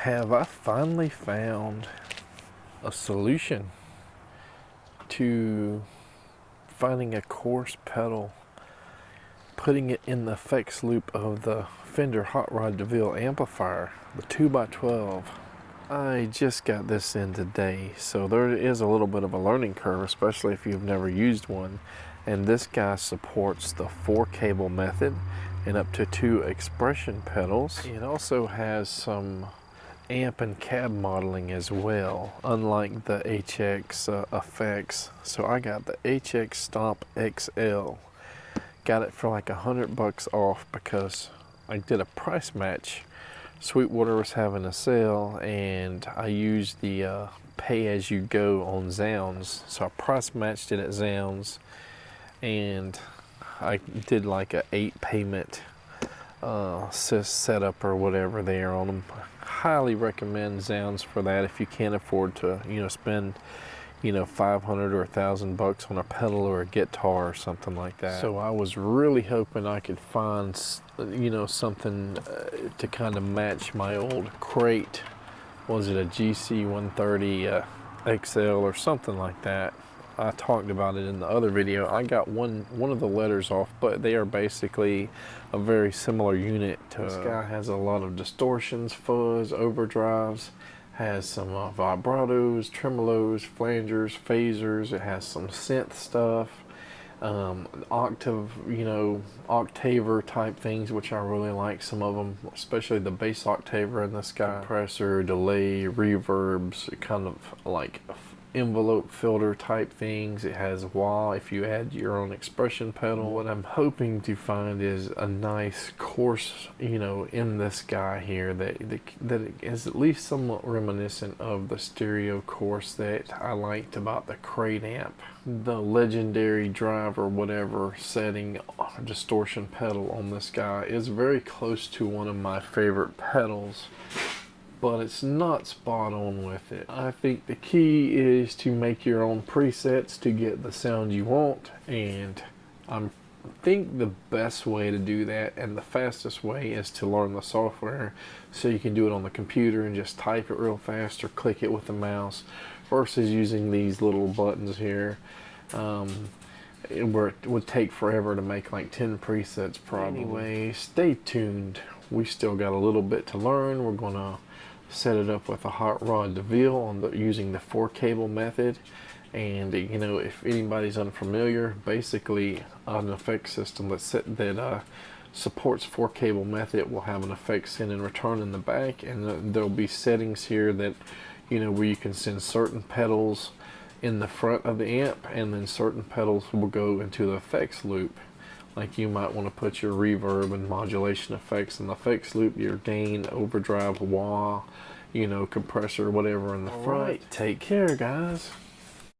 have I finally found a solution to finding a coarse pedal, putting it in the effects loop of the Fender Hot Rod DeVille amplifier, the 2x12. I just got this in today, so there is a little bit of a learning curve, especially if you've never used one. And this guy supports the 4-cable method and up to 2 expression pedals. It also has some amp and cab modeling as well, unlike the HX effects. So I got the HX Stomp XL. Got it for like $100 off because I did a price match. Sweetwater was having a sale and I used the pay-as-you-go on Zounds. So I price matched it at Zounds and I did like a 8-payment setup or whatever there on them. Highly recommend Zounds for that if you can't afford to, spend, $500 or $1,000 on a pedal or a guitar or something like that. So I was really hoping I could find, something to kind of match my old crate. Was it a GC 130 XL or something like that? I talked about it in the other video. I got one of the letters off, but they are basically a very similar unit. This guy has a lot of distortions, fuzz, overdrives, has some vibratos, tremolos, flangers, phasers. It has some synth stuff, octave, octaver type things, which I really like some of them, especially the bass octaver in this guy. Compressor, delay, reverbs, kind of like envelope filter type things. It has wah if you add your own expression pedal. What I'm hoping to find is a nice course, in this guy here that is at least somewhat reminiscent of the stereo course that I liked about the crate amp. The legendary drive or whatever setting distortion pedal on this guy is very close to one of my favorite pedals, but it's not spot on with it. I think the key is to make your own presets to get the sound you want, and I think the best way to do that and the fastest way is to learn the software so you can do it on the computer and just type it real fast or click it with the mouse versus using these little buttons here, where it would take forever to make like 10 presets probably. Anyway, stay tuned. We still got a little bit to learn. We're gonna set it up with a Hot Rod DeVille using the 4-cable method. And if anybody's unfamiliar, basically an effect system that supports 4-cable method will have an effect send and return in the back, and there'll be settings here that where you can send certain pedals in the front of the amp, and then certain pedals will go into the effects loop. Like you might want to put your reverb and modulation effects in the effects loop, your gain, overdrive, wah, compressor, whatever in the front. Take care, guys.